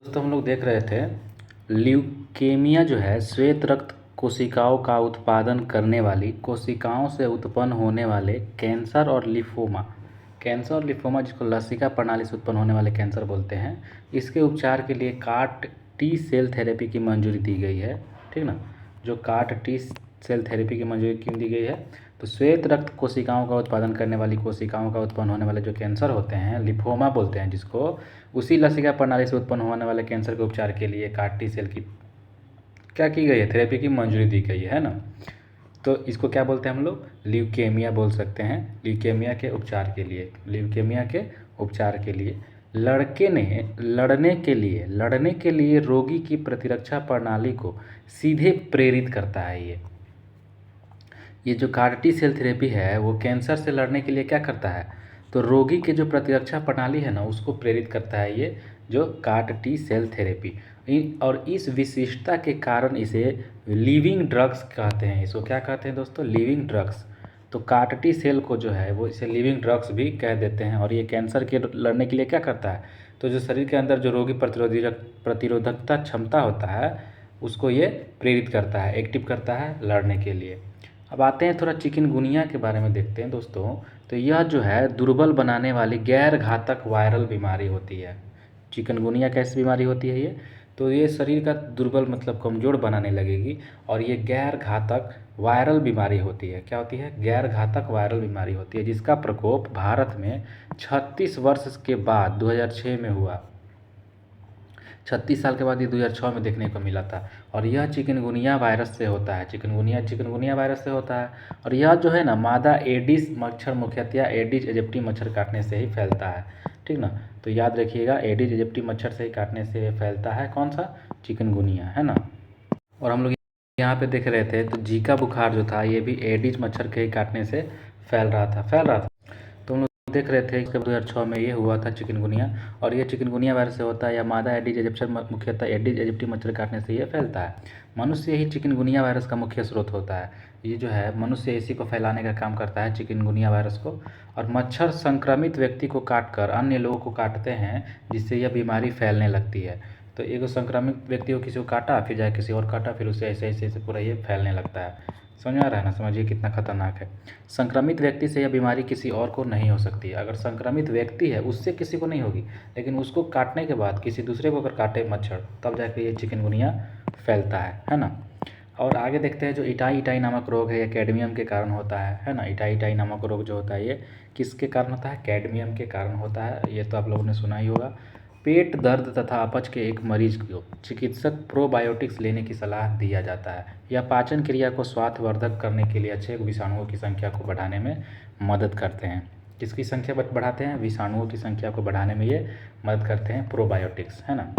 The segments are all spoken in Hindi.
दोस्तों हम लोग देख रहे थे ल्यूकेमिया जो है श्वेत रक्त कोशिकाओं का उत्पादन करने वाली कोशिकाओं से उत्पन्न होने वाले कैंसर और लिफोमा जिसको लसिका प्रणाली से उत्पन्न होने वाले कैंसर बोलते हैं। इसके उपचार के लिए काट टी सेल थेरेपी की मंजूरी दी गई है। ठीक ना, जो काट टी सेल थेरेपी की मंजूरी क्यों दी गई है? तो श्वेत रक्त कोशिकाओं का उत्पादन करने वाली कोशिकाओं का उत्पन्न होने वाले जो कैंसर होते हैं, लिफोमा बोलते हैं जिसको, उसी लसिका प्रणाली से उत्पन्न होने वाले कैंसर के उपचार के लिए काट टी सेल की क्या की गई है, थेरेपी की मंजूरी दी गई है ना। तो इसको क्या बोलते हैं हम लोग? ल्यूकेमिया बोल सकते हैं। ल्यूकेमिया के उपचार के लिए लड़ने के लिए रोगी की प्रतिरक्षा प्रणाली को सीधे प्रेरित करता है। ये जो काट टी सेल थेरेपी है वो कैंसर से लड़ने के लिए क्या करता है? तो रोगी के जो प्रतिरक्षा प्रणाली है ना उसको प्रेरित करता है ये जो काट टी सेल थेरेपी। और इस विशिष्टता के कारण इसे लिविंग ड्रग्स कहते हैं। इसको क्या कहते हैं दोस्तों? Living drugs. तो काट टी सेल को जो है वो इसे लिविंग ड्रग्स भी कह देते हैं। और ये कैंसर के लड़ने के लिए क्या करता है? तो जो शरीर के अंदर जो रोगी प्रतिरोधकता क्षमता होता है उसको ये प्रेरित करता है, एक्टिव करता है लड़ने के लिए। अब आते हैं थोड़ा चिकनगुनिया के बारे में देखते हैं दोस्तों। तो यह जो है दुर्बल बनाने वाली गैर घातक वायरल बीमारी होती है। चिकनगुनिया कैसी बीमारी होती है ये? तो ये शरीर का दुर्बल मतलब कमज़ोर बनाने लगेगी और ये गैर घातक वायरल बीमारी होती है। क्या होती है? गैर घातक वायरल बीमारी होती है जिसका प्रकोप भारत में 36 वर्ष के बाद 2006 में हुआ। 36 साल के बाद ये 2006 में देखने को मिला था। और यह चिकनगुनिया वायरस से होता है। चिकनगुनिया वायरस से होता है। और यह जो है ना मादा एडिस मच्छर मुख्यतया एडिस एजिप्टी मच्छर काटने से ही फैलता है। ठीक ना, तो याद रखिएगा एडिस एजिप्टी मच्छर से ही काटने से फैलता है कौन सा? चिकनगुनिया, है ना। और हम लोग यहाँ पे देख रहे थे तो जीका बुखार जो था ये भी एडिस मच्छर के ही काटने से फैल रहा था। तो हम लोग देख रहे थे कि 2006 में ये हुआ था चिकनगुनिया। और ये चिकनगुनिया वायरस से होता है या मादा एडिस एजिप्टी मुख्यतः एडिस एजिप्टी मच्छर काटने से ये फैलता है। मनुष्य ही चिकनगुनिया वायरस का मुख्य स्रोत होता है। ये जो है मनुष्य इसी को फैलाने का काम करता है, चिकनगुनिया वायरस को। और मच्छर संक्रमित व्यक्ति को काटकर अन्य लोगों को काटते हैं जिससे यह बीमारी फैलने लगती है। तो एक संक्रमित व्यक्ति को किसी को काटा, फिर जाए किसी और काटा, फिर उससे ऐसे ऐसे ऐसे पूरा ये फैलने लगता है। समझ में आ रहा है ना? समझिए कितना खतरनाक है। संक्रमित व्यक्ति से यह बीमारी किसी और को नहीं हो सकती। अगर संक्रमित व्यक्ति है उससे किसी को नहीं होगी, लेकिन उसको काटने के बाद किसी दूसरे को अगर काटे मच्छर तब जाके ये चिकनगुनिया फैलता है ना। और आगे देखते हैं जो इटाई नामक रोग है ये कैडमियम के कारण होता है ना। इटाई नामक रोग जो होता है ये किसके कारण होता है? कैडमियम के कारण होता है। ये तो आप लोगों ने सुना ही होगा। पेट दर्द तथा अपच के एक मरीज को चिकित्सक प्रोबायोटिक्स लेने की सलाह दिया जाता है। यह पाचन क्रिया को स्वास्थ्यवर्धक करने के लिए अच्छे विषाणुओं की संख्या को बढ़ाने में मदद करते हैं। किसकी संख्या बढ़ाते हैं? विषाणुओं की संख्या को बढ़ाने में ये मदद करते हैं प्रोबायोटिक्स, है ना।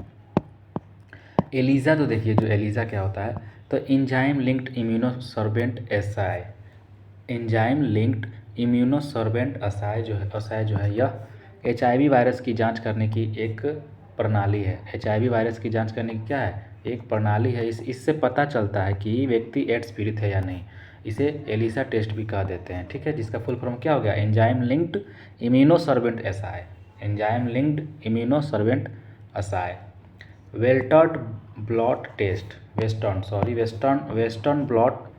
एलिजा, तो देखिए जो एलिजा क्या होता है? तो enzyme linked immunosorbent assay. Enzyme linked immunosorbent acai जो है यह HIV वायरस की जांच करने की एक प्रणाली है। HIV वायरस की जांच करने की क्या है? एक प्रणाली है। इससे पता चलता है कि व्यक्ति एड्स पीड़ित है या नहीं। इसे एलिसा टेस्ट भी कह देते हैं। ठीक है, जिसका फुल फॉर्म क्या हो गया? Enzyme linked immunosorbent assay. Enzyme linked immunosorbent assay. Western blot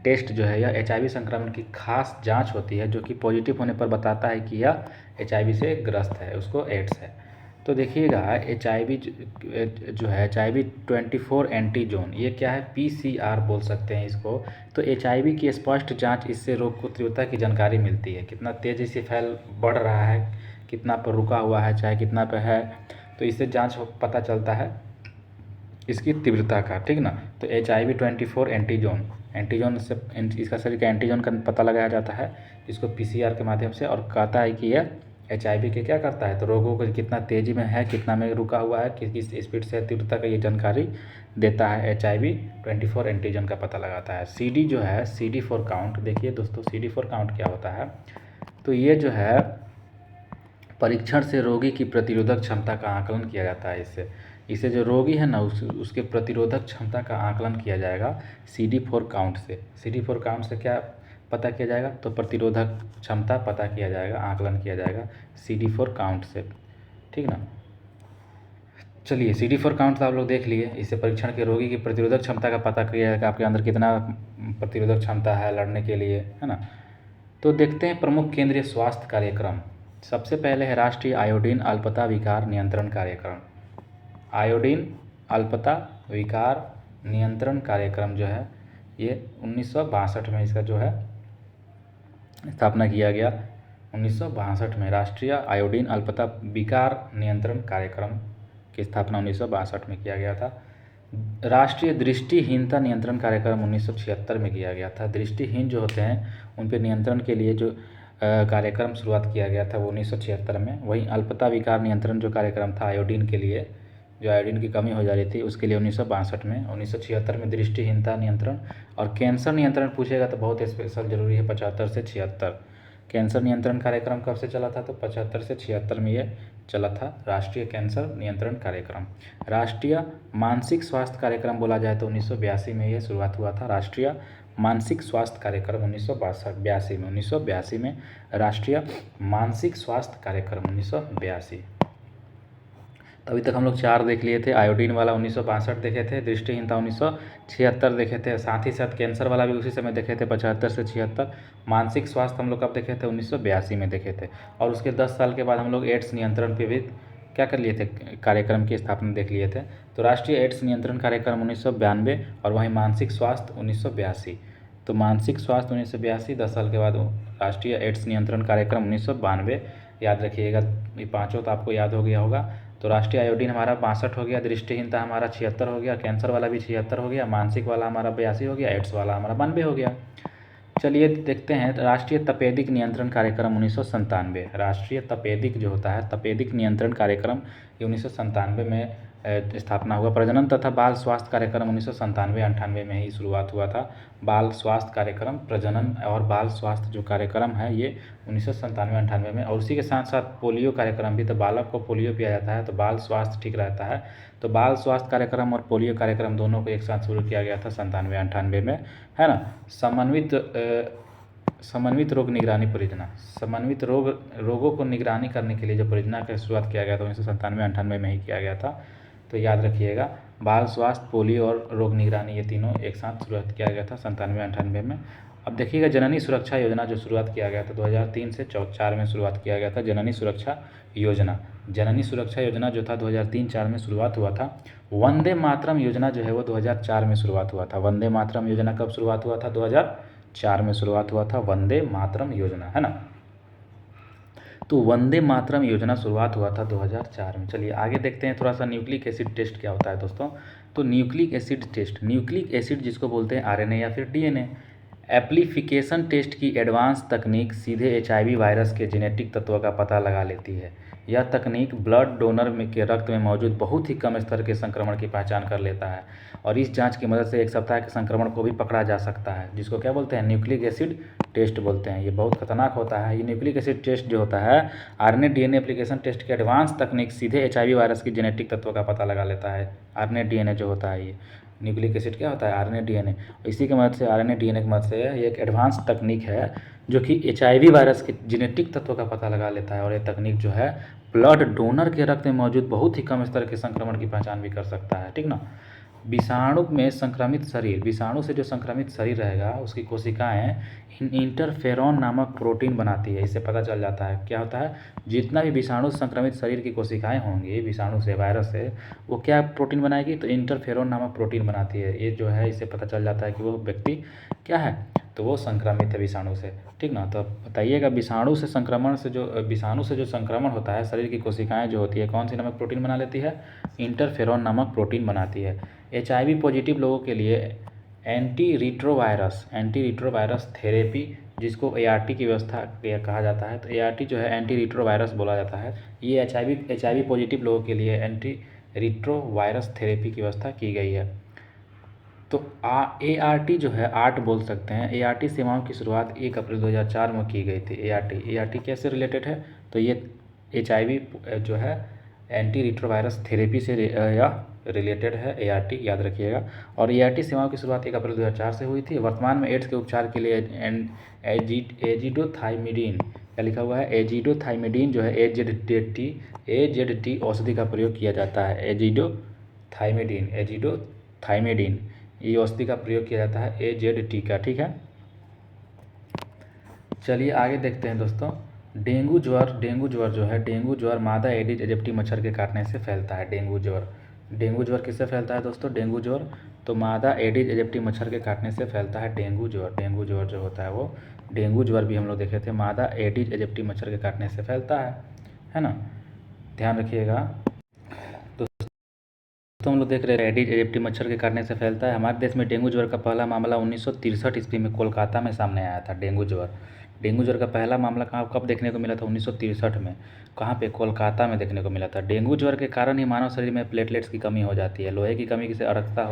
test जो है यह HIV संक्रमण की खास जांच होती है जो कि पॉजिटिव होने पर बताता है कि यह HIV से ग्रस्त है, उसको एड्स है। तो देखिएगा HIV जो है HIV 24 एंटीजोन, ये क्या है? PCR बोल सकते हैं इसको। तो HIV की स्पष्ट जांच इससे रोग को तीव्रता की जानकारी मिलती है, कितना तेज़ी से बढ़ रहा है, कितना पर रुका हुआ है, चाहे कितना पे है। तो इससे जांच पता चलता है इसकी तीव्रता का। ठीक ना, तो HIV 24 एंटीजोन से इसका शरीर का एंटीजोन का पता लगाया जाता है इसको PCR के माध्यम से। और कहता है कि यह HIV के क्या करता है? तो रोगों को कितना तेज़ी में है, कितना में रुका हुआ है, किस स्पीड से तीव्रता का ये जानकारी देता है। HIV 24 एंटीजन का पता लगाता है। CD जो है CD4 काउंट, देखिए दोस्तों CD4 काउंट क्या होता है? तो ये जो है परीक्षण से रोगी की प्रतिरोधक क्षमता का आकलन किया जाता है। इससे जो रोगी है ना उसके प्रतिरोधक क्षमता का आकलन किया जाएगा CD4 काउंट से। CD4 काउंट से क्या पता किया जाएगा? तो प्रतिरोधक क्षमता पता किया जाएगा, आकलन किया जाएगा CD4 काउंट से। ठीक ना। चलिए CD4 काउंट तो आप लोग देख लिए। इससे परीक्षण के रोगी की प्रतिरोधक क्षमता का पता किया है कि आपके अंदर कितना प्रतिरोधक क्षमता है लड़ने के लिए, है ना। तो देखते हैं प्रमुख केंद्रीय स्वास्थ्य कार्यक्रम। सबसे पहले है राष्ट्रीय आयोडीन अल्पता विकार नियंत्रण कार्यक्रम। आयोडीन अल्पता विकार नियंत्रण कार्यक्रम जो है ये 1962 में इसका जो है स्थापना किया गया। 1962 में राष्ट्रीय आयोडीन अल्पता विकार नियंत्रण कार्यक्रम की स्थापना 1962 में किया गया था। राष्ट्रीय दृष्टिहीनता नियंत्रण कार्यक्रम 1976 में किया गया था। दृष्टिहीन जो होते हैं उन पर नियंत्रण के लिए जो कार्यक्रम शुरुआत किया गया था वो 1976 में। वहीं अल्पता विकार नियंत्रण जो कार्यक्रम था आयोडीन के लिए, जो आयोडीन की कमी हो जा रही थी उसके लिए 1962 में। 1976 में दृष्टिहीनता नियंत्रण। और कैंसर नियंत्रण पूछेगा तो बहुत स्पेशल जरूरी है 75 से 76। कैंसर नियंत्रण कार्यक्रम कब से चला था तो 75 से 76 में ये चला था, राष्ट्रीय कैंसर नियंत्रण कार्यक्रम। राष्ट्रीय मानसिक स्वास्थ्य कार्यक्रम बोला जाए तो 1982 में ये शुरुआत हुआ था। राष्ट्रीय मानसिक स्वास्थ्य कार्यक्रम 1982 में राष्ट्रीय मानसिक स्वास्थ्य कार्यक्रम 1982। तो अभी तक हम लोग 4 देख लिए थे। आयोडीन वाला 1962 देखे थे, दृष्टिहीनता 1976 देखे थे, साथ ही साथ कैंसर वाला भी उसी समय देखे थे 75 से 76। मानसिक स्वास्थ्य हम लोग कब देखे थे 1982 में देखे थे। और उसके 10 साल के बाद हम लोग एड्स नियंत्रण पे भी क्या कर लिए थे, कार्यक्रम की स्थापना देख लिए थे। तो राष्ट्रीय एड्स नियंत्रण कार्यक्रम 1992 और वहीं मानसिक स्वास्थ्य 1982। तो मानसिक स्वास्थ्य 1982, 10 साल के बाद राष्ट्रीय एड्स नियंत्रण कार्यक्रम 1992। याद रखिएगा, ये पाँचों तो आपको याद हो गया होगा। तो राष्ट्रीय आयोडीन हमारा 62 हो गया, दृष्टिहीनता हमारा 76 हो गया, कैंसर वाला भी 76 हो गया, मानसिक वाला हमारा 82 हो गया, एड्स वाला हमारा 92 हो गया। चलिए देखते हैं राष्ट्रीय तपेदिक नियंत्रण कार्यक्रम 1997। राष्ट्रीय तपेदिक जो होता है, तपेदिक नियंत्रण कार्यक्रम ये 1997 में स्थापना हुआ। प्रजनन तथा बाल स्वास्थ्य कार्यक्रम 1997-98 में ही शुरुआत हुआ था। बाल स्वास्थ्य कार्यक्रम, प्रजनन और बाल स्वास्थ्य जो कार्यक्रम है ये 1997-98 में। और उसी के साथ साथ पोलियो कार्यक्रम भी, तो बालक को पोलियो पिया जाता है तो बाल स्वास्थ्य ठीक रहता है। तो बाल स्वास्थ्य कार्यक्रम और पोलियो कार्यक्रम दोनों को एक साथ शुरू किया गया था 97-98 में, है ना। समन्वित रोग निगरानी परियोजना, समन्वित रोगों को निगरानी करने के लिए जो परियोजना की शुरुआत किया गया था 1997-98 में ही किया गया था। तो याद रखिएगा, बाल स्वास्थ्य, पोलियो और रोग निगरानी ये तीनों एक साथ शुरुआत किया गया था 97-98 में। अब देखिएगा जननी सुरक्षा योजना जो शुरुआत किया गया था 2003 से 4 में शुरुआत किया गया था। जननी सुरक्षा योजना, जननी सुरक्षा योजना जो था 2003-4 में शुरुआत हुआ था। वंदे मातरम योजना जो है वो 2004 में शुरुआत हुआ था। वंदे मातरम योजना कब शुरुआत हुआ था 2004 में शुरुआत हुआ था वंदे मातरम योजना, है ना। तो वंदे मातरम योजना शुरुआत हुआ था 2004 में। चलिए आगे देखते हैं थोड़ा सा न्यूक्लिक एसिड टेस्ट क्या होता है दोस्तों। तो nucleic acid test, nucleic acid जिसको बोलते हैं आरएनए या फिर डीएनए एप्लीफिकेशन टेस्ट की एडवांस तकनीक सीधे एचआईवी वायरस के जेनेटिक तत्व का पता लगा लेती है। यह तकनीक ब्लड डोनर में के रक्त में मौजूद बहुत ही कम स्तर के संक्रमण की पहचान कर लेता है और इस जांच की मदद से एक सप्ताह के संक्रमण को भी पकड़ा जा सकता है, जिसको क्या बोलते हैं न्यूक्लिक एसिड टेस्ट बोलते हैं। ये बहुत खतरनाक होता है। ये न्यूक्लिक एसिड टेस्ट जो होता है आरएनए डीएनए एप्लीकेशन टेस्ट की एडवांस तकनीक सीधे एचआईवी वायरस की जेनेटिक तत्व का पता लगा लेता है। आरएनए डीएनए जो होता है, ये न्यूक्लिक एसिड क्या होता है आरएनए डीएनए, इसी की मदद से आरएनए डीएनए की मदद से ये एक एडवांस तकनीक है जो कि एचआईवी वायरस के जेनेटिक तत्व का पता लगा लेता है। और ये तकनीक जो है ब्लड डोनर के रक्त में मौजूद बहुत ही कम स्तर के संक्रमण की पहचान भी कर सकता है, ठीक ना। विषाणु में संक्रमित शरीर, विषाणु से जो संक्रमित शरीर रहेगा उसकी कोशिकाएं इंटरफेरॉन नामक प्रोटीन बनाती है। इससे पता चल जाता है क्या होता है, जितना भी विषाणु संक्रमित शरीर की कोशिकाएं होंगी विषाणु से, वायरस से, वो क्या प्रोटीन बनाएगी तो इंटरफेरॉन नामक प्रोटीन बनाती है। ये जो है इससे पता चल जाता है कि वो व्यक्ति क्या है तो वो संक्रमित है विषाणु से, ठीक ना। तो बताइएगा विषाणु से जो संक्रमण होता है शरीर की कोशिकाएं जो होती है कौन सी नामक प्रोटीन बना लेती है, इंटरफेरॉन नामक प्रोटीन बनाती है। एचआईवी पॉजिटिव लोगों के लिए एंटी रिट्रोवायरस थेरेपी जिसको एआरटी की व्यवस्था कहा जाता है, तो एआरटी जो है एंटी रिट्रोवायरस बोला जाता है। ये एचआईवी पॉजिटिव लोगों के लिए एंटी रिट्रोवायरस थेरेपी की व्यवस्था की गई है। तो एआरटी जो है आर्ट बोल सकते हैं। एआरटी सेवाओं की शुरुआत 1 अप्रैल 2004 में की गई थी। एआरटी कैसे रिलेटेड है तो ये एचआईवी जो है एंटी रिट्रोवायरस थेरेपी से या रिलेटेड है ART, याद रखिएगा। और ART सेवाओं की शुरुआत 1 अप्रैल 2004 से हुई थी। वर्तमान में एड्स के उपचार के लिए एजिडोथाइमिडीन, क्या लिखा हुआ है, एजिडोथाइमिडीन जो है AZT औषधि का प्रयोग किया जाता है। एजिडोथाइमिडीन ये औषधि का प्रयोग किया जाता है AZT का, ठीक है। चलिए आगे देखते हैं दोस्तों। डेंगू ज्वर जो है, डेंगू ज्वर मादा एडिस एजिप्टी मच्छर के काटने से फैलता है। डेंगू ज्वर किससे फैलता है दोस्तों? डेंगू ज्वर तो मादा एडिस एजिप्टी मच्छर के काटने से फैलता है डेंगू ज्वर जो होता है वो, डेंगू ज्वर भी हम लोग देखे थे, मादा एडिस एजिप्टी मच्छर के काटने से फैलता है ना, ध्यान रखिएगा। तो हम लोग देख रहे हैं एडिस एजिप्टी मच्छर के काटने से फैलता है। हमारे देश में डेंगू ज्वर का पहला मामला 1963 ईस्वी में कोलकाता में सामने आया था। डेंगू ज्वर का पहला मामला कब देखने को मिला था? 1963 में। कहाँ पे? कोलकाता में देखने को मिला था। डेंगू ज्वर के कारण ही मानव शरीर में प्लेटलेट्स की कमी हो जाती है। लोहे की कमी से अरक्ता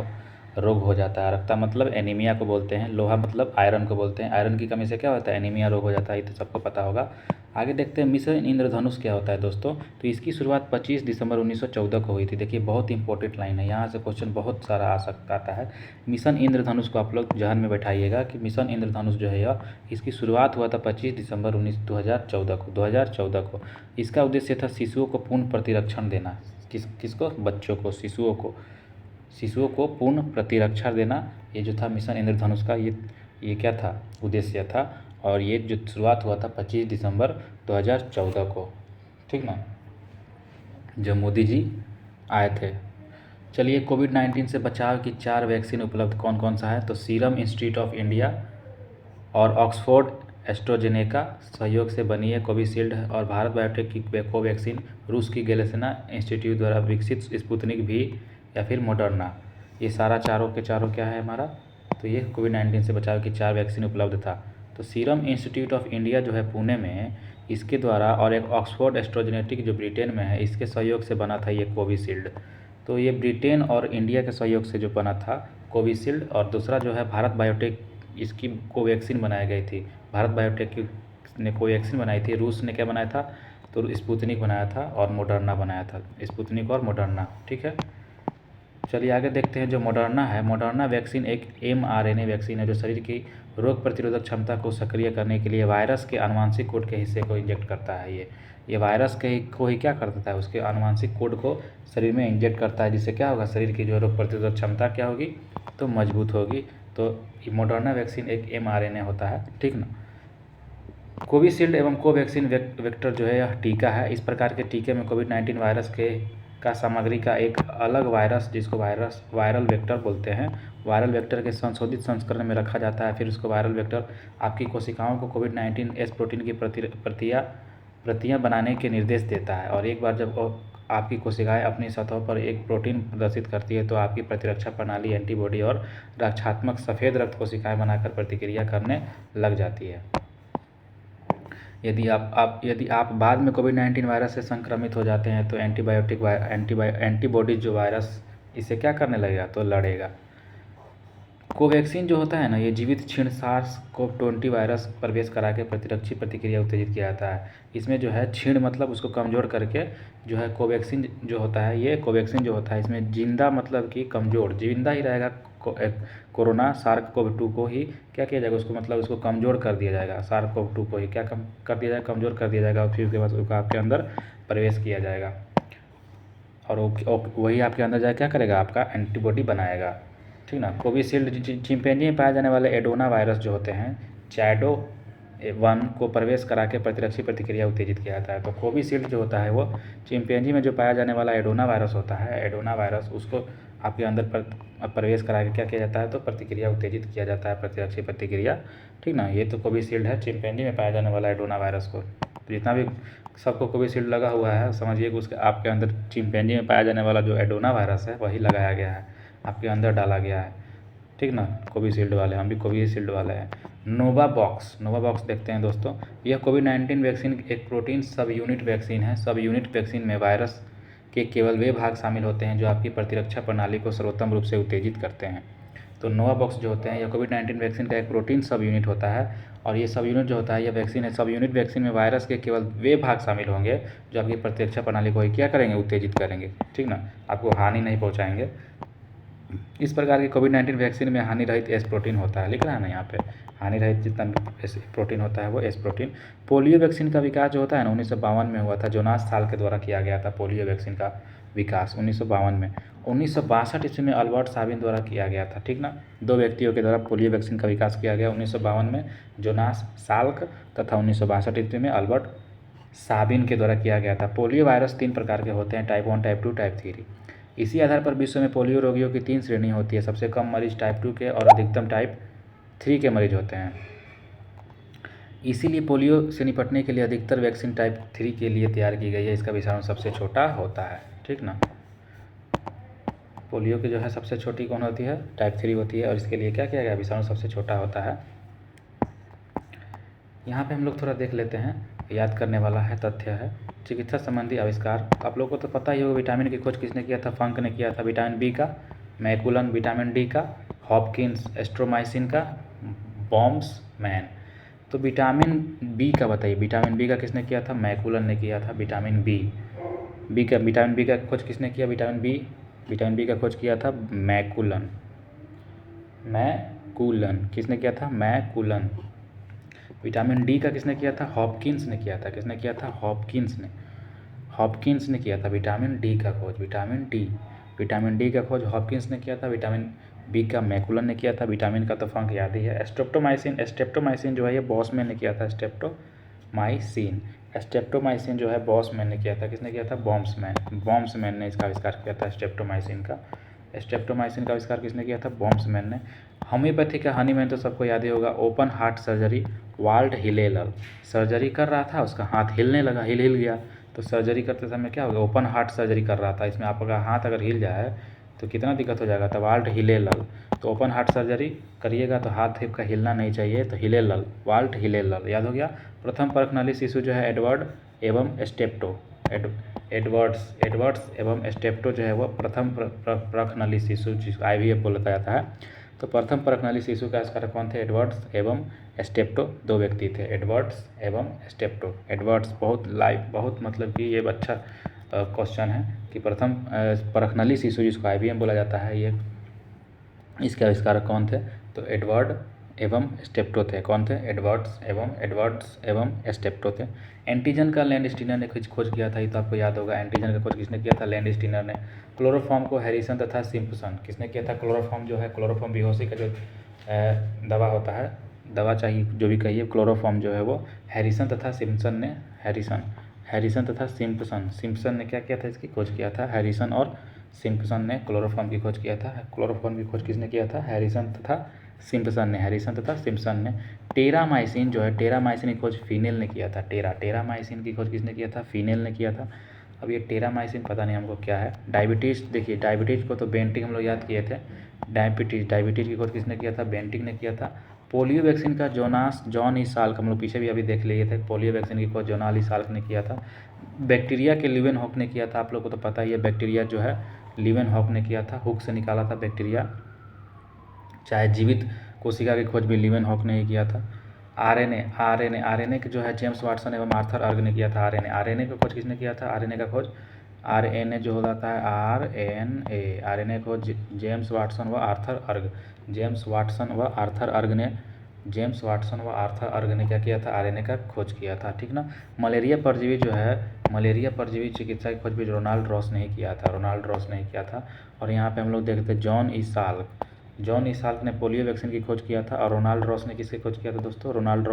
रोग हो जाता है। अरक्ता मतलब एनीमिया को बोलते हैं, लोहा मतलब आयरन को बोलते हैं। आयरन की कमी से क्या होता है? एनीमिया रोग हो जाता है, ये तो सबको पता होगा। आगे देखते हैं मिशन इंद्रधनुष क्या होता है दोस्तों। तो इसकी शुरुआत 25 दिसंबर 1914 को हुई थी। देखिए बहुत इंपॉर्टेंट लाइन है, यहाँ से क्वेश्चन बहुत सारा आ सकता आता है। मिशन इंद्रधनुष को आप लोग ध्यान में बैठाइएगा कि मिशन इंद्रधनुष जो है यह, इसकी शुरुआत हुआ था 25 दिसंबर 2014 को। इसका उद्देश्य था शिशुओं को पूर्ण प्रतिरक्षण देना। किसको? बच्चों को, शिशुओं को पूर्ण प्रतिरक्षा देना। ये जो था मिशन इंद्रधनुष का ये क्या था? उद्देश्य था। और ये जो शुरुआत हुआ था 25 दिसंबर 2014 को, ठीक ना, जब मोदी जी आए थे। चलिए कोविड-19 से बचाव की 4 वैक्सीन उपलब्ध कौन कौन सा है? तो सीरम इंस्टीट्यूट ऑफ इंडिया और ऑक्सफोर्ड एस्ट्राजेनेका सहयोग से बनी है कोविशील्ड और भारत बायोटेक की कोवैक्सीन, रूस की गैलेसिना इंस्टीट्यूट द्वारा विकसित स्पुतनिक भी या फिर मॉडर्ना। ये सारा चारों के चारों क्या है हमारा? तो ये कोविड-19 से बचाव की 4 वैक्सीन उपलब्ध था। तो सीरम इंस्टीट्यूट ऑफ इंडिया जो है पुणे में, इसके द्वारा, और एक ऑक्सफोर्ड एस्ट्राजेनेटिक जो ब्रिटेन में है, इसके सहयोग से बना था ये कोविशील्ड। तो ये ब्रिटेन और इंडिया के सहयोग से जो बना था कोविशील्ड, और दूसरा जो है भारत बायोटेक, इसकी कोवैक्सीन बनाई गई थी। भारत बायोटेक की ने कोवैक्सीन बनाई थी, रूस ने क्या बनाया था? तो स्पुतनिक बनाया था और मॉडर्ना बनाया था। स्पुतनिक और मॉडर्ना, ठीक है। चलिए आगे देखते हैं। जो मॉडर्ना है, मॉडर्ना वैक्सीन एक mRNA वैक्सीन है जो शरीर की रोग प्रतिरोधक क्षमता को सक्रिय करने के लिए वायरस के आनुवंशिक कोड के हिस्से को इंजेक्ट करता है। ये वायरस को ही क्या कर देता है? उसके आनुवंशिक कोड को शरीर में इंजेक्ट करता है, जिससे क्या होगा? शरीर की जो रोग प्रतिरोधक क्षमता क्या होगी? तो मजबूत होगी। तो मॉडर्ना वैक्सीन एक mRNA होता है, ठीक ना। कोविशील्ड एवं कोवैक्सीन वेक्टर जो है यह टीका है। इस प्रकार के टीके में कोविड-19 वायरस का सामग्री का एक अलग वायरस, जिसको वायरल वेक्टर बोलते हैं, वायरल वेक्टर के संशोधित संस्करण में रखा जाता है। फिर उसको वायरल वेक्टर आपकी कोशिकाओं को कोविड-19 एस प्रोटीन की प्रतियां बनाने के निर्देश देता है। और एक बार जब आपकी कोशिकाएं अपनी सतह पर एक प्रोटीन प्रदर्शित करती है तो आपकी प्रतिरक्षा प्रणाली एंटीबॉडी और रक्षात्मक सफ़ेद रक्त कोशिकाएं बनाकर प्रतिक्रिया करने लग जाती है। यदि आप बाद में कोविड-19 वायरस से संक्रमित हो जाते हैं तो एंटीबॉडीज जो वायरस इसे क्या करने लगेगा? तो लड़ेगा। कोवैक्सीन जो होता है ना, ये जीवित क्षीण SARS-CoV-2 वायरस प्रवेश करा के प्रतिरक्षी प्रतिक्रिया उत्तेजित किया जाता है। इसमें जो है क्षीण मतलब उसको कमज़ोर करके जो है कोवैक्सीन जो होता है, ये कोवैक्सीन जो होता है इसमें जिंदा मतलब कि कमज़ोर, जिंदा ही रहेगा। कोरोना SARS-CoV-2 को ही क्या किया जाएगा? उसको मतलब उसको कमज़ोर कर दिया जाएगा। SARS-CoV-2 को ही क्या कर दिया जाएगा? कमज़ोर कर दिया जाएगा। और फिर उसके बाद उसका आपके अंदर प्रवेश किया जाएगा और वही आपके अंदर जाकर क्या करेगा? आपका एंटीबॉडी बनाएगा, ठीक ना। कोविशील्ड चिंपैंजी में पाए जाने वाले एडोना वायरस जो होते हैं, चैडो 1 को प्रवेश करा के प्रतिरक्षी प्रतिक्रिया उत्तेजित किया जाता है। तो कोविशील्ड जो होता है वो चिंपैंजी में जो पाया जाने वाला एडोना वायरस होता है, एडोना वायरस, उसको आपके अंदर प्रवेश करा के क्या किया जाता है? तो प्रतिक्रिया उत्तेजित किया जाता है, प्रतिरक्षी प्रतिक्रिया, ठीक ना। ये तो कोविशील्ड है चिंपैंजी में पाया जाने वाला एडोना वायरस को। तो जितना भी सबको कोविशील्ड लगा हुआ है, समझिए कि उसके आपके अंदर चिंपैंजी में पाया जाने वाला जो एडोना वायरस है वही लगाया गया है, आपके अंदर डाला गया है, ठीक ना। कोविशील्ड वाले, हम भी कोविशील्ड वाले हैं। नोवाबॉक्स देखते हैं दोस्तों। यह कोविड-19 वैक्सीन एक प्रोटीन सब यूनिट वैक्सीन है। सब यूनिट वैक्सीन में वायरस के केवल वे भाग शामिल होते हैं जो आपकी प्रतिरक्षा प्रणाली को सर्वोत्तम रूप से उत्तेजित करते हैं। तो नोवाबॉक्स जो होते हैं, यह कोविड-19 वैक्सीन का एक प्रोटीन सब यूनिट होता है और ये सब यूनिट जो होता है, ये वैक्सीन है, सब यूनिट वैक्सीन में वायरस के केवल वे भाग शामिल होंगे जो आपकी प्रतिरक्षा प्रणाली को ही क्या करेंगे, उत्तेजित करेंगे, ठीक ना, आपको हानि नहीं पहुँचाएंगे। इस प्रकार के कोविड-19 वैक्सीन में हानि रहित एस प्रोटीन होता है, लिख रहा है ना यहाँ पे, हानि रहित जितना भी एस प्रोटीन होता है वो एस प्रोटीन। पोलियो वैक्सीन का विकास जो होता है ना 1952 में हुआ था, जोनास साल के द्वारा किया गया था पोलियो वैक्सीन का विकास 1952 में। 1962 ईस्वी में अल्बर्ट साबिन द्वारा किया गया था, ठीक ना, 2 व्यक्तियों के द्वारा पोलियो वैक्सीन का विकास किया गया 1952 में, जोनास साल्क तथा 1962 ईस्वी में अल्बर्ट साबिन के द्वारा किया गया था। पोलियो वायरस 3 प्रकार के होते हैं, टाइप 1, टाइप 2, टाइप 3। इसी आधार पर विश्व में पोलियो रोगियों की 3 श्रेणी होती है, सबसे कम मरीज टाइप 2 के और अधिकतम टाइप 3 के मरीज होते हैं। इसीलिए पोलियो से निपटने के लिए अधिकतर वैक्सीन टाइप 3 के लिए तैयार की गई है, इसका विषाणु सबसे छोटा होता है, ठीक ना। पोलियो की जो है सबसे छोटी कौन होती है, टाइप 3 होती है, और इसके लिए क्या किया गया, विषाणु सबसे छोटा होता है। यहाँ पे हम लोग थोड़ा देख लेते हैं, याद करने वाला है तथ्य है, चिकित्सा संबंधी आविष्कार। आप लोगों को तो पता ही होगा विटामिन की खोज किसने किया था, फंक ने किया था, विटामिन बी का मैकुलन, विटामिन डी का हॉपकिंस, एस्ट्रोमाइसिन का बॉम्समैन। तो विटामिन बी का बताइए, विटामिन बी का किसने किया था, मैकुलन ने किया था। विटामिन बी का खोज किसने किया, विटामिन बी का खोज किया था मैकुलन किसने किया था, मैकुलन। विटामिन डी का किसने किया था, हॉपकिंस ने किया था। किसने किया था, हॉपकिंस ने किया था विटामिन डी का खोज, विटामिन डी का खोज हॉपकिंस ने किया था। विटामिन बी का मैकुलन ने किया था। विटामिन का तो फंक याद ही है। स्ट्रेप्टोमाइसिन जो है ये बॉसमैन ने किया था, स्ट्रेप्टोमाइसिन जो है बॉसमैन ने किया था। किसने किया था, बॉम्समैन ने इसका आविष्कार किया था स्ट्रेप्टोमाइसिन का आविष्कार किसने किया था, बॉम्समैन ने। होम्योपैथी का हनीमैन तो सबको याद ही होगा, ओपन हार्ट सर्जरी, वाल्ट हिलेलर। सर्जरी कर रहा था, उसका हाथ हिलने लगा, हिल गया, तो सर्जरी करते समय क्या हो गया, ओपन हार्ट सर्जरी कर रहा था, इसमें आपका हाथ अगर हिल जाए तो कितना दिक्कत हो जाएगा, तो वाल्ट हिलेलर। तो ओपन हार्ट सर्जरी करिएगा तो हाथ का हिलना नहीं चाहिए, तो हिलेलर, वाल्ट हिलेलर, याद हो गया। प्रथम परखनली शिशु जो है एडवर्ड्स एवं स्टेप्टो जो है वो प्रथम परखनली शिशु, जिसको IVF बोला जाता है। तो प्रथम परखनली शिशु का आविष्कार कौन थे, एडवर्ड्स एवं स्टेप्टो, 2 व्यक्ति थे, एडवर्ड्स एवं स्टेप्टो। एडवर्ड्स बहुत मतलब कि ये अच्छा क्वेश्चन है कि प्रथम परखनली शिशु जिसको IVF बोला जाता है, ये इसके आविष्कारक कौन थे, तो एडवर्ड एवं स्टेप्टो थे। कौन थे, एडवर्ड्स एवं स्टेप्टो थे। एंटीजन का लैंडस्टीनर ने खोज किया था, ये तो आपको याद होगा। एंटीजन का खोज किसने किया था, लैंडस्टीनर ने। क्लोरोफॉर्म को हैरिसन तथा सिम्पसन किसने किया था, क्लोरोफॉर्म जो है, क्लोरोफॉर्म बेहोशी का जो दवा होता है, दवा चाहिए जो भी कहिए, क्लोरोफॉर्म जो है वो हैरिसन तथा सिम्पसन ने क्या किया था, इसकी खोज किया था। हैरिसन और सिम्पसन ने क्लोरोफॉर्म की खोज किया था। क्लोरोफॉर्म की खोज किसने किया था, हैरिसन तथा सिम्पसन ने। टेरामाइसिन जो है, टेरामाइसिन की खोज फीनेल ने किया था। टेरामाइसिन की खोज किसने किया था, फीनेल ने किया था। अब ये टेरामाइसिन पता नहीं हमको क्या है। डायबिटीज़, देखिए डायबिटीज़ को तो बेंटिक हम लोग याद किए थे। डायबिटीज़ की खोज किसने किया था, बेंटिक ने किया था। पोलियो वैक्सीन का जॉन ई साल्क, हम लोग पीछे भी अभी देख लिए थे, पोलियो वैक्सीन की खोज जॉन ई साल्क ने किया था। बैक्टीरिया के लीवेनहॉक ने किया था, आप लोग को तो पता ही है, बैक्टीरिया जो है लीवेनहॉक ने किया था, हुक से निकाला था बैक्टीरिया। चाहे जीवित कोशिका की खोज भी लीवेनहॉक ने ही किया था। आरएनए के जो है जेम्स वाटसन एवं आर्थर अर्ग ने किया था। आरएनए का खोज किसने किया था, आरएनए का खोज, आरएनए जो हो जाता है आरएनए खोज जेम्स वाटसन व आर्थर अर्ग ने क्या किया था, आरएनए का खोज किया था, ठीक ना। मलेरिया परजीवी चिकित्सा की खोज भी रोनाल्ड रॉस ने ही किया था। और यहाँ पे हम लोग देखते हैं जॉन ई साल्क ने पोलियो वैक्सीन की खोज किया था। और रोनाल्ड रॉस ने किसकी खोज किया था दोस्तों, रोनाल्ड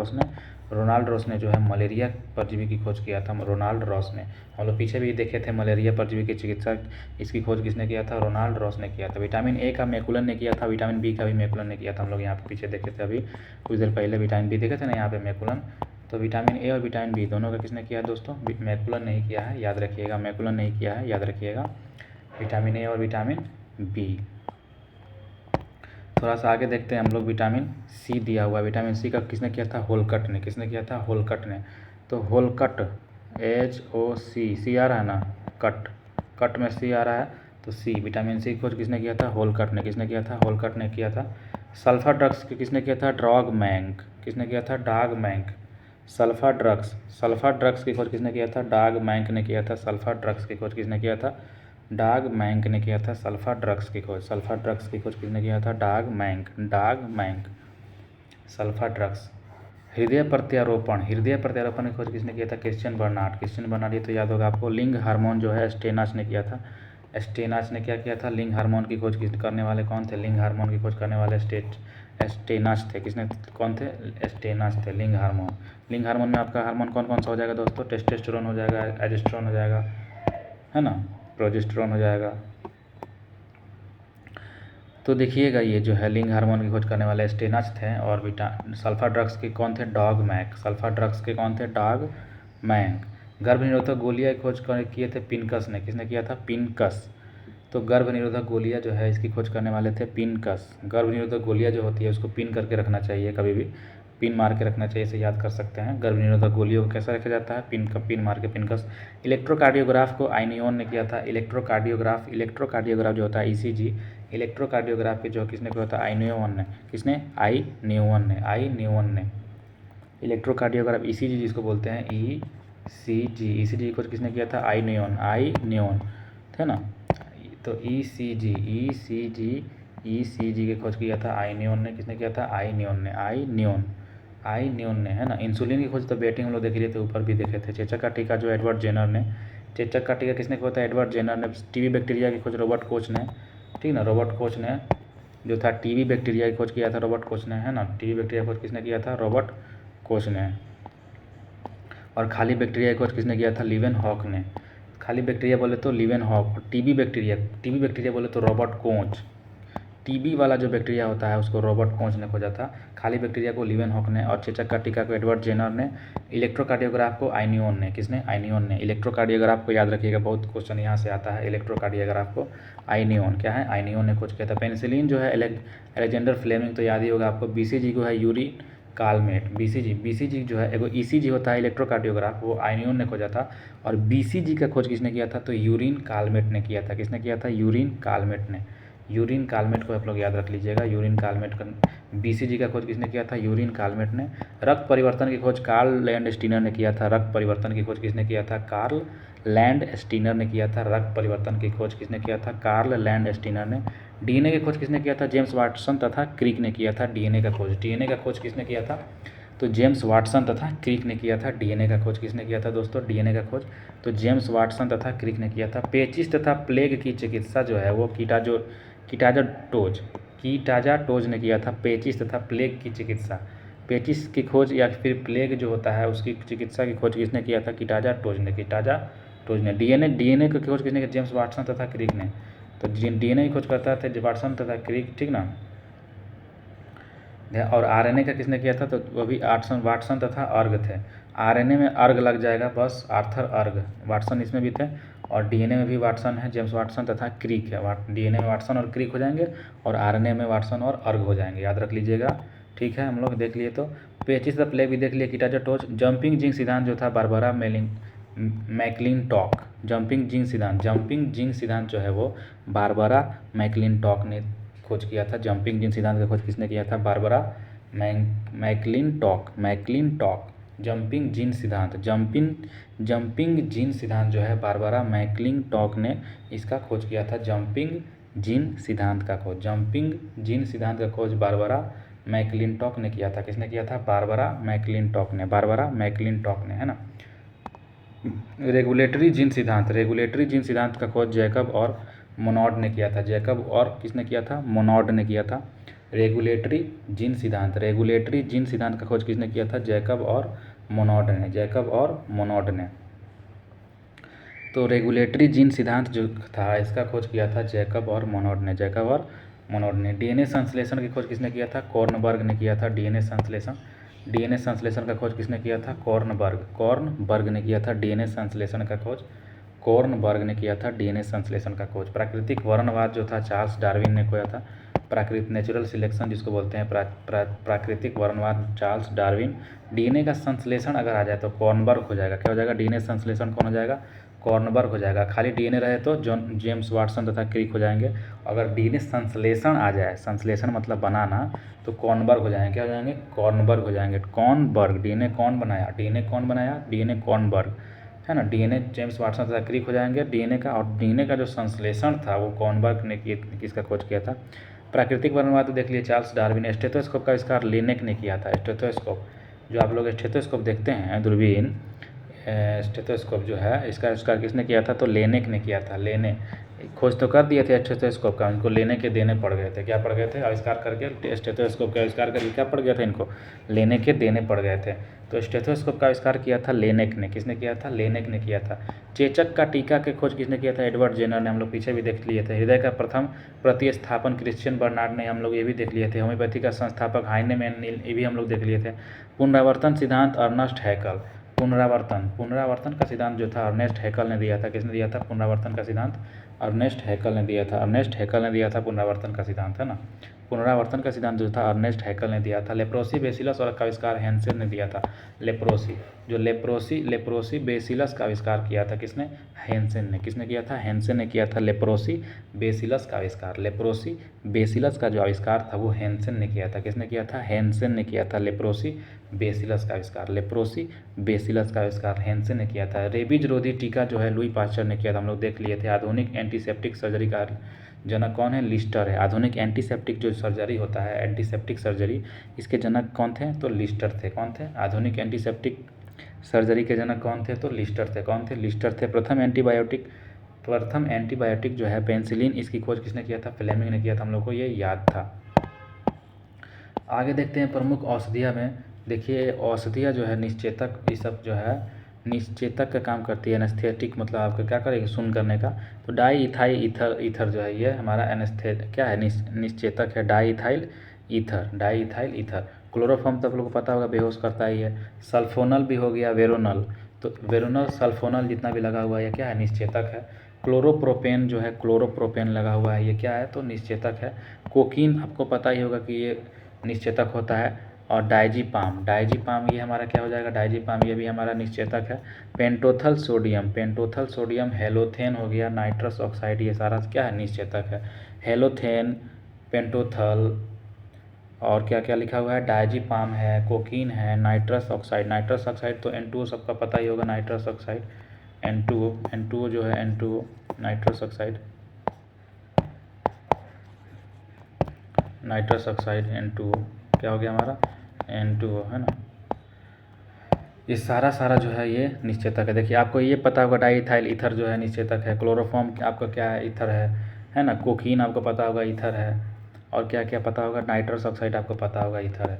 रॉस ने जो है मलेरिया परजीवी की खोज किया था, रोनाल्ड रॉस ने। हम लोग पीछे भी देखे थे मलेरिया परजीवी की चिकित्सा, इसकी खोज किसने किया था, रोनाल्ड रॉस ने किया था। विटामिन ए का मैकुलन ने किया था, विटामिन बी का भी मैकुलन ने किया था। हम लोग यहाँ पे पीछे देखे थे, अभी कुछ देर पहले विटामिन बी देखे थे ना, यहाँ पे मैकुलन। तो विटामिन ए और विटामिन बी दोनों का किसने किया दोस्तों, मैकुलन नहीं किया है, याद रखिएगा, मैकुलन नहीं किया है, याद रखिएगा, विटामिन ए और विटामिन बी। थोड़ा सा आगे देखते हैं हम लोग, विटामिन सी दिया हुआ है। विटामिन सी का किसने किया था, होलकट ने। किसने किया था, होलकट ने। तो होलकट, HOC, सी आ रहा है ना, कट में सी आ रहा है, तो सी, विटामिन सी की खोज किसने किया था, होलकट ने। किसने किया था, होलकट ने किया था। सल्फर ड्रग्स किसने किया था, ड्रॉग मैंक। किसने किया था? डाग मैंक। सल्फा ड्रग्स की खोज किसने किया था? डाग मैंक ने किया था। सल्फा ड्रग्स की खोज किसने किया था? डाग मैंक ने किया था सल्फा ड्रग्स की खोज किसने किया था? डाग मैंक। Sulfa drugs. हृदय प्रत्यारोपण की खोज किसने किया था? Christiaan Barnard. ये तो याद होगा आपको। लिंग हार्मोन जो है स्टेनाच ने किया था। स्टेनाच ने क्या किया था? लिंग हार्मोन की खोज करने वाले कौन थे? लिंग हार्मोन की खोज करने वाले स्टेनाच थे। कौन थे? स्टेनाच थे। लिंग हार्मोन में आपका हार्मोन कौन कौन सा हो जाएगा दोस्तों? टेस्टोस्टेरोन हो जाएगा, एजिस्ट्रोन हो जाएगा, है ना, प्रोजेस्टेरोन हो जाएगा। तो देखिएगा ये जो है लिंग हार्मोन की खोज करने वाले स्टेनाच थे। और सल्फा ड्रग्स के कौन थे? डॉग मैंक। गर्भ निरोधक गोलियां की खोज किए थे पिनकस ने। किसने किया था? पिनकस। तो गर्भ निरोधक गोलियां जो है इसकी खोज करने वाले थे पिनकस। गर्भ निरोधक गोलियां जो होती है उसको पिन करके रखना चाहिए, कभी भी पिन मार के रखना चाहिए, इसे याद कर सकते हैं। गर्भ निरोधक गोलियों को कैसा रखा जाता है? पिन मार के, पिनकस। इलेक्ट्रोकार्डियोग्राफ को आइनियोन ने किया था। इलेक्ट्रोकार्डियोग्राफ जो होता है ईसीजी, इलेक्ट्रोकार्डियोग्राफ की जो किसने किया था? आइनियोन ने। किसने? आई न्यूवन ने। इलेक्ट्रोकार्डियोग्राफ ईसीजी जिसको बोलते हैं, ईसीजी की खोज किसने किया था? आई न्यून थे ना। तो ईसीजी की खोज किया था आइनियोन ने। किसने किया था? आई न्यून ने, है ना। इंसुलिन की खोज तो बेटिंग हम लोग देख लिए थे, ऊपर भी देखे थे। चेचक का टीका जो एडवर्ड जेनर ने। चेचक का टीका किसने किया था? एडवर्ड जेनर ने। टीबी बैक्टीरिया की खोज रॉबर्ट कोच ने, ठीक ना। रॉबर्ट कोच ने जो था टीबी बैक्टीरिया की खोज किया था, रॉबर्ट कोच ने, है ना। टीबी बैक्टीरिया की खोज किसने किया था? रॉबर्ट कोच ने। और खाली बैक्टीरिया की खोज किसने किया था? लीवेनहॉक ने। खाली बैक्टीरिया बोले तो लीवेनहॉक। टीबी बैक्टीरिया बोले तो रॉबर्ट कोच। टीबी वाला जो बैक्टीरिया होता है उसको रॉबर्ट कोच ने खोजा था। खाली बैक्टीरिया को लीवेनहॉक ने। और चेचक का टीका को एडवर्ड जेनर ने। इलेक्ट्रोकार्डियोग्राफ को आइनियोन ने। किसने? आइनियोन ने। इलेक्ट्रोकार्डियोग्राफ को याद रखिएगा, बहुत क्वेश्चन यहाँ से आता है। इलेक्ट्रोकार्डियोग्राफ को आइनियोन क्या है? आइनियोन ने खोज किया था। पेनिसिलिन जो है अलेक्जेंडर फ्लेमिंग, तो याद ही होगा आपको। बीसीजी को है यूरिन कालमेट। बीसीजी जो है एगो ईसीजी होता है इलेक्ट्रोकार्डियोग्राफ, वो आइनियोन ने खोजा था। और बीसीजी का खोज किसने किया था? तो यूरिन कालमेट ने किया था। किसने किया था? यूरिन कालमेट ने। यूरिन कालमेट को आप लोग याद रख लीजिएगा। यूरिन कालमेट का बीसीजी का खोज किसने किया था? यूरिन कालमेट ने। रक्त परिवर्तन की खोज कार्ल लैंड स्टीनर ने किया था। रक्त परिवर्तन की खोज किसने किया था? कार्ल लैंड स्टीनर ने किया था। रक्त परिवर्तन की खोज किसने किया था? कार्ल लैंड स्टीनर ने। डीएनए की खोज किसने किया था? जेम्स वाटसन तथा क्रिक ने किया था। डीएनए का खोज किसने किया था? तो जेम्स वाटसन तथा क्रिक ने किया था। डीएनए का खोज किसने किया था दोस्तों? डीएनए का खोज तो जेम्स वाटसन तथा क्रिक ने किया था। पेचिस तथा प्लेग की चिकित्सा जो है वो कीटाजा टोज ने किया था। पेचिस तथा प्लेग की चिकित्सा, पेचिस की खोज या फिर प्लेग जो होता है उसकी चिकित्सा की खोज किसने किया था? कीटाजा टोज ने। डीएनए की खोज किसने किया? जेम्स वाटसन तथा क्रिक ने। तो डीएनए की खोज करता थे वाटसन तथा क्रिक, ठीक ना। और आरएनए का किसने किया था? तो वो भी वाटसन तथा अर्ग थे। आरएनए में अर्ग लग जाएगा बस, आर्थर अर्ग। वाटसन इसमें भी थे। और डीएनए में भी वाटसन है, जेम्स वाटसन तथा क्रिक है। डीएनए में वाटसन और क्रिक हो जाएंगे और आरएनए में वाटसन और अर्ग हो जाएंगे, याद रख लीजिएगा। ठीक है, हम लोग देख लिए। तो पेचिस द प्लेग भी देख लिए, कीटाजा टोज। जंपिंग जिंक सिद्धांत जो था बारबरा मैकलिनटॉक। जंपिंग जिंक सिद्धांत जो है वो बारबरा मैकलिनटॉक ने खोज किया था। जंपिंग जिंक सिद्धांत का खोज किसने किया था? बारबरा मैकलिनटॉक। जंपिंग जीन सिद्धांत जो है बारबरा मैकलिनटॉक ने इसका खोज किया था। जंपिंग जीन सिद्धांत का खोज बारबरा मैकलिनटॉक ने किया था। किसने किया था? बारबरा मैकलिनटॉक ने, है ना। रेगुलेटरी जीन सिद्धांत का खोज जैकब और मोनॉड ने किया था। किसने किया था? मोनॉड ने किया था। रेगुलेटरी जीन सिद्धांत का खोज किसने किया था? जैकब और मोनॉड ने। तो रेगुलेटरी जीन सिद्धांत जो था इसका खोज किया था जैकब और मोनॉड ने। डीएनए संश्लेषण की खोज किसने किया था? कॉर्नबर्ग ने किया था। डीएनए संश्लेषण का खोज किसने किया था? कॉर्नबर्ग ने किया था। डीएनए संश्लेषण का खोज कॉर्नबर्ग ने किया था। डीएनए संश्लेषण का खोज। प्राकृतिक वर्णवाद जो था चार्ल्स डार्विन ने किया था। नेचुरल सिलेक्शन जिसको बोलते हैं, प्राकृतिक वर्णवाद चार्ल्स डार्विन। डीएनए का संश्लेषण अगर आ जाए तो कॉर्नबर्ग हो जाएगा। क्या हो जाएगा? डीएनए संश्लेषण कौन हो जाएगा? कॉर्नबर्ग हो जाएगा। खाली डीएनए रहे तो जॉन जेम्स वाटसन तथा क्रिक हो जाएंगे। अगर डीएनए संश्लेषण आ जाए, संश्लेषण मतलब बनाना, तो कॉर्नबर्ग हो जाएंगे। क्या हो जाएंगे? कॉर्नबर्ग हो जाएंगे। कॉर्नबर्ग, डीएनए कौन बनाया? डीएनए कौन बनाया? डीएनए कॉर्नबर्ग, है ना। डीएनए जेम्स वाटसन तथा क्रिक हो जाएंगे डीएनए का। और डीएनए का जो संश्लेषण था वो कॉर्नबर्ग ने किसका खोज किया था? प्राकृतिक वर्णवाद देख लिए चार्ल्स डार्विन। स्टेथोस्कोप का आविष्कार लेनेक ने किया था। स्टेथोस्कोप, जो आप लोग स्टेथोस्कोप देखते हैं, दूरबीन, स्टेथोस्कोप जो है, इसका आविष्कार किसने किया था? तो लेनेक ने किया था। लेने खोज तो कर दिए थे स्टेथोस्कोप का, इनको लेने के देने पड़ गए थे। क्या पड़ गए थे? आविष्कार करके स्टेथोस्कोप का आविष्कार करके क्या पड़ गया था इनको? लेने के देने पड़ गए थे। तो स्टेथोस्कोप का आविष्कार किया था लेनेक ने। किसने किया था? लेनेक ने किया था। चेचक का टीका के खोज किसने किया था? एडवर्ड जेनर ने। हम लोग पीछे भी देख लिए थे। हृदय का प्रथम प्रतिस्थापन क्रिश्चियन बर्नार्ड ने। हम लोग ये भी देख लिए थे। होम्योपैथी का संस्थापक हाइनेमैन, ये भी हम लोग देख लिए थे। पुनरावर्तन सिद्धांत अर्नस्ट हैकल। पुनरावर्तन का सिद्धांत जो था अर्नेस्ट हैकल ने दिया था। किसने दिया था पुनरावर्तन का सिद्धांत? अर्नेस्ट हैकल ने दिया था। अर्नेस्ट हैकल ने दिया था पुनरावर्तन का सिद्धांत, है ना। पुनरावर्तन का सिद्धांत जो था अर्नेस्ट हैकल ने दिया था। लेप्रोसी बेसिलस और का आविष्कार हैंसेन ने दिया था। लेप्रोसी बेसिलस का आविष्कार किया था किसने? हैंसेन ने। किसने किया था? हैंसेन ने किया था लेप्रोसी बेसिलस का आविष्कार। लेप्रोसी बेसिलस का जो आविष्कार था वो हैंसेन ने किया था। किसने किया था? हैंसेन ने किया था लेप्रोसी बेसिलस का आविष्कार। लेप्रोसी बेसिलस का आविष्कार हैंसेन ने किया था। रेबीज रोधी टीका जो है लुई पास्चर ने किया था। हम लोग देख लिए थे। आधुनिक एंटीसेप्टिक सर्जरी का जनक कौन है? लिस्टर है। आधुनिक एंटीसेप्टिक जो सर्जरी होता है, एंटीसेप्टिक सर्जरी, इसके जनक कौन थे? तो लिस्टर थे। कौन थे? आधुनिक एंटीसेप्टिक सर्जरी के जनक कौन थे? तो लिस्टर थे। कौन थे? लिस्टर थे। प्रथम एंटीबायोटिक जो है पेनिसिलिन, इसकी खोज किसने किया था? फ्लेमिंग ने किया था। हम लोग को ये याद था। आगे देखते हैं प्रमुख औषधियाँ में। देखिए औषधियाँ जो है निश्चेतक, ये सब जो है निश्चेतक का काम करती है। एनेस्थेटिक मतलब आपका क्या करेगी? सुन करने का। तो डाई इथाइल ईथर जो है ये हमारा क्या है? निश्चेतक है। Di ethyl ether. क्लोरोफॉर्म तो आप लोग को पता होगा, बेहोश करता ही है। सल्फोनल भी हो गया, वेरोनल। तो वेरोनल सल्फोनल जितना भी लगा हुआ है ये क्या है? निश्चेतक है। क्लोरोप्रोपेन जो है, क्लोरोप्रोपेन लगा हुआ है, ये क्या है? तो निश्चेतक है। कोकीन आपको पता ही होगा कि ये निश्चेतक होता है। और डायजीपाम ये हमारा क्या हो जाएगा? डायजीपाम ये भी हमारा निश्चेतक है। पेंटोथल सोडियम, हेलोथेन हो गया, नाइट्रस ऑक्साइड, ये सारा क्या है? निश्चेतक है। हेलोथेन, पेंटोथल और क्या क्या लिखा हुआ है? डायजीपाम है, कोकीन है, नाइट्रस ऑक्साइड तो N2O सबका पता ही होगा। नाइट्रस ऑक्साइड N2O जो है N2O नाइट्रस ऑक्साइड N2O क्या हो गया हमारा? N2O, है ना। ये सारा जो है ये निश्चेतक है। देखिए आपको ये पता होगा डाईइथाइल ईथर जो है निश्चेतक है। क्लोरोफॉर्म आपका क्या है? ईथर है ना। कोकीन आपको पता होगा ईथर है। और क्या क्या पता होगा? नाइट्रस ऑक्साइड आपको पता होगा ईथर है।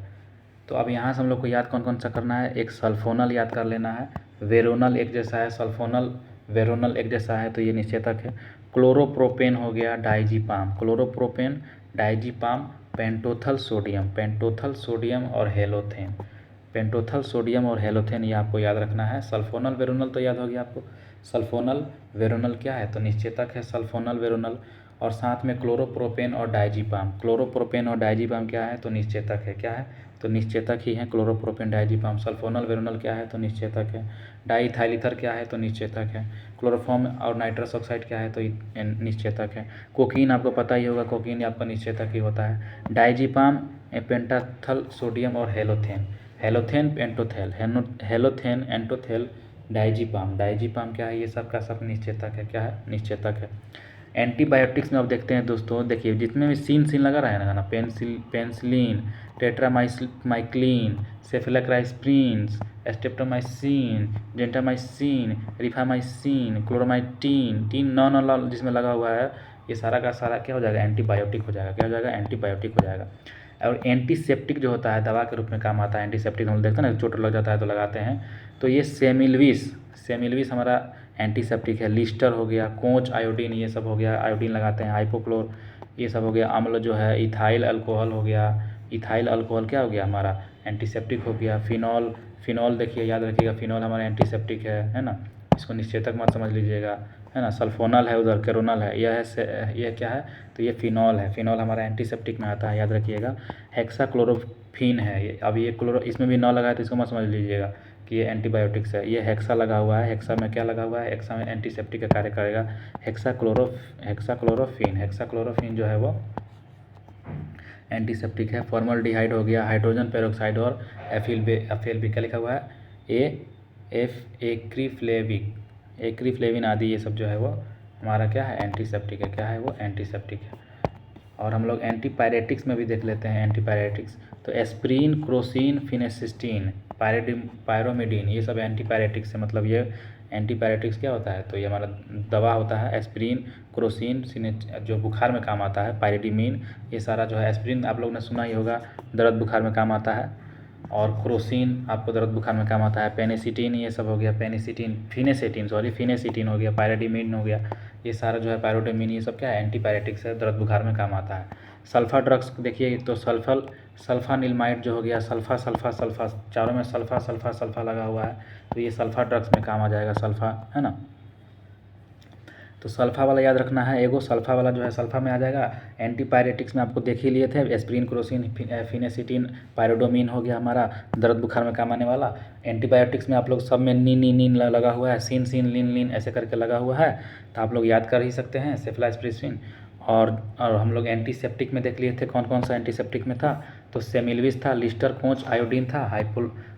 तो अब यहाँ से हम लोग को याद कौन कौन सा करना है? एक सल्फोनल याद कर लेना है। वेरोनल एक जैसा है, सल्फोनल वेरोनल एक जैसा है, तो ये निश्चेतक है। क्लोरोप्रोपेन हो गया, डाइजीपाम, पेंटोथल सोडियम और हेलोथेन, ये आपको याद रखना है। सल्फोनल वेरोनल तो याद हो गया आपको। सल्फोनल वेरोनल क्या है? तो निश्चेतक है सल्फोनल वेरोनल। और साथ में क्लोरोप्रोपेन और डाइजीपाम क्या है? तो निश्चेतक है। क्या है? तो निश्चेतक ही है। Chloropropane diazepam. सल्फोनल वेरोनल क्या है? तो निश्चेतक है। डाईइथाइल ईथर क्या है? तो निश्चेतक है। क्लोरोफॉर्म और नाइट्रस ऑक्साइड क्या है? तो निश्चेतक है। कोकीन आपको पता ही होगा, कोकीन आपका निश्चेतक ही होता है। डाइजीपाम, पेंटाथल सोडियम और हेलोथेन एंटोथेल, डाइजीपाम क्या है? ये सब का सब निश्चेतक है। क्या है? निश्चेतक है। एंटीबायोटिक्स में अब देखते हैं दोस्तों। देखिए जितने भी सीन लगा रहा है ना, पेनिसिलिन, टेट्रामाइक्लिन, सेफेलाक्राइस्प्रिन, स्ट्रेप्टोमाइसिन, जेंटामाइसिन, रिफामाइसिन, क्लोरोमाइटिन, तीन नॉन जिसमें लगा हुआ है, ये सारा का सारा क्या हो जाएगा? एंटीबायोटिक हो जाएगा। क्या हो जाएगा? एंटीबायोटिक हो जाएगा। और एंटीसेप्टिक जो होता है दवा के रूप में काम आता है। एंटीसेप्टिक हम लोग देखते हैं ना, चोट लग जाता है तो लगाते हैं, तो ये सेमिलविस हमारा एंटीसेप्टिक है। लिस्टर हो गया, कोच आयोडीन, ये सब हो गया, आयोडीन लगाते हैं। हाइपोक्लोर, ये सब हो गया। अम्ल जो है इथाइल अल्कोहल हो गया। इथाइल अल्कोहल क्या हो गया? हमारा एंटीसेप्टिक हो गया। फिनॉल देखिए याद रखिएगा, फिनॉल हमारा एंटीसेप्टिक है ना। इसको निश्चेतक मत समझ लीजिएगा, है ना। सल्फोनल है, उधर केरोनल है, यह क्या है? तो ये फिनॉल है। फिनॉल हमारा एंटीसेप्टिक में आता है, याद रखिएगा। हेक्साक्लोरोफीन है ये। अब ये इसमें भी नौ लगा है तो इसको मत समझ लीजिएगा। कि ये एंटीबायोटिक्स है। ये हेक्सा लगा हुआ है, हेक्सा में क्या लगा हुआ है, हेक्सा में एंटीसेप्टिक का कार्य करेगा। हेक्साक्लोरोफिन जो है वो एंटीसेप्टिक है। फॉर्मल्डिहाइड हो गया, हाइड्रोजन पेरोक्साइड और एफिल क्या लिखा हुआ है, एक्रीफ्लेविन आदि, ये सब जो है वो हमारा क्या है, एंटीसेप्टिक है। क्या है वो, एंटीसेप्टिक है। और हम लोग एंटीपायरेटिक्स में भी देख लेते हैं। एंटीपायरेटिक्स तो एस्प्रिन, क्रोसिन, फिनेसिस्टीन, पायरोमिडीन, ये सब एंटीपायरेटिक्स है। मतलब ये एंटीपायरेटिक्स क्या होता है, तो ये हमारा दवा होता है। एस्प्रिन, क्रोसिन जो बुखार में काम आता है, पायरिडीमिन, ये सारा जो है। एस्प्रिन आप लोग ने सुना ही होगा, दर्द बुखार में काम आता है। और क्रोसिन आपको दर्द बुखार में काम आता है। पेनिसिटीन ये सब हो गया, फिनेसिटीन हो गया, पायरिडीमिन हो गया, ये सारा जो है, पायरोडिमिन, ये सब क्या है, एंटीपायरेटिक्स है, दर्द बुखार में काम आता है। सल्फा ड्रग्स देखिए तो सल्फानिलमाइड जो हो गया, सल्फा, चारों में सल्फा लगा हुआ है, तो ये सल्फा ड्रग्स में काम आ जाएगा, सल्फा है ना। तो सल्फा वाला याद रखना है, एगो सल्फा वाला जो है सल्फा में आ जाएगा। एंटीपायरेटिक्स में आपको देख ही लिए थे, एस्प्रिन, क्रोसिन, फिनेसिटीन, पायरोडोमिन हो गया हमारा, दर्द बुखार में काम आने वाला। एंटीबायोटिक्स में आप लोग सब में नीन लगा हुआ है, सीन लिन ऐसे करके लगा हुआ है, तो आप लोग याद कर ही सकते हैं, सेफ्लास्प्रिसिन। और हम लोग एंटीसेप्टिक में देख लिए थे, कौन कौन सा एंटीसेप्टिक में था, तो सेमिलविस था, लिस्टर कोच, आयोडीन था,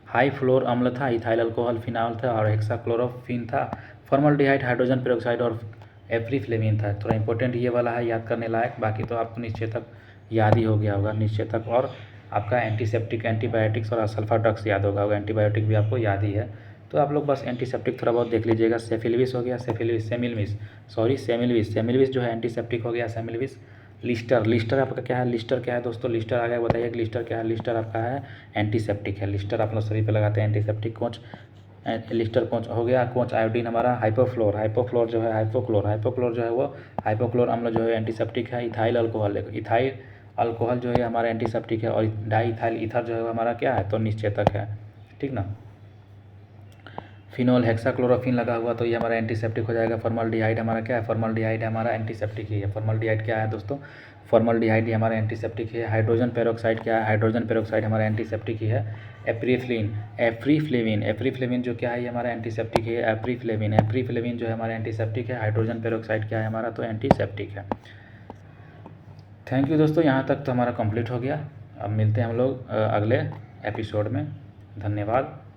हाई फ्लोर अम्ल था, इथाइल अल्कोहल फिनाल था, और हेक्साक्लोरोफिन था, फॉर्मल्डिहाइड, हाइड्रोजन पेरोक्साइड और एप्रीफ्लेविन था। थोड़ा इंपॉर्टेंट ये वाला है, याद करने लायक। बाकी तो आपको निश्चेतक याद ही हो गया होगा, निश्चेतक और आपका एंटीसेप्टिक, एंटीबायोटिक्स और सल्फा ड्रग्स याद होगा। एंटीबायोटिक भी आपको याद ही है, तो आप लोग बस एंटीसेप्टिक थोड़ा बहुत देख लीजिएगा। सेमिलविस हो गया, सेमिलविस जो है एंटीसेप्टिक हो गया, सेमिलविस। लिस्टर आपका क्या है, लिस्टर क्या है दोस्तों, लिस्टर आ गया, बताइए कि लिस्टर क्या है। लिस्टर आपका है एंटीसेप्टिक है, लिस्टर आप लोग शरीर पे लगाते हैं, एंटीसेप्टिक। कोच, लिस्टर कोच हो गया। कोच आयोडीन हमारा, हाइपोफ्लोर जो है, हाइपोक्लोर जो है वो, हाइपोक्लोर अम्ल जो है एंटीसेप्टिक है। इथाइल अल्कोहल जो है हमारा एंटीसेप्टिक है। और डाईइथाइल ईथर जो है हमारा क्या है, तो निश्चेतक है, ठीक ना। फिनोल हेक्साक्लोरोफिन लगा हुआ, तो ये हमारा एंटीसेप्टिक हो जाएगा। फॉर्मल्डिहाइड हमारा क्या है, फॉर्मल्डिहाइड हमारा एंटीसेप्टिक ही है। फॉर्मल्डिहाइड क्या है दोस्तों, फॉर्मल्डिहाइड ही हमारा एंटीसेप्टिक है। हाइड्रोजन पेरोक्साइड क्या है, हाइड्रोजन पेरोक्साइड हमारा एंटीसेप्टिक ही है। एप्रीफ्लेविन जो क्या है, ये हमारा एंटीसेप्टिक है। एप्रीफ्लेविन जो है हमारा एंटीसेप्टिक है। हाइड्रोजन पेरोक्साइड क्या है हमारा, तो एंटीसेप्टिक है। थैंक यू दोस्तों, यहाँ तक तो हमारा कंप्लीट हो गया। अब मिलते हैं हम लोग अगले एपिसोड में। धन्यवाद।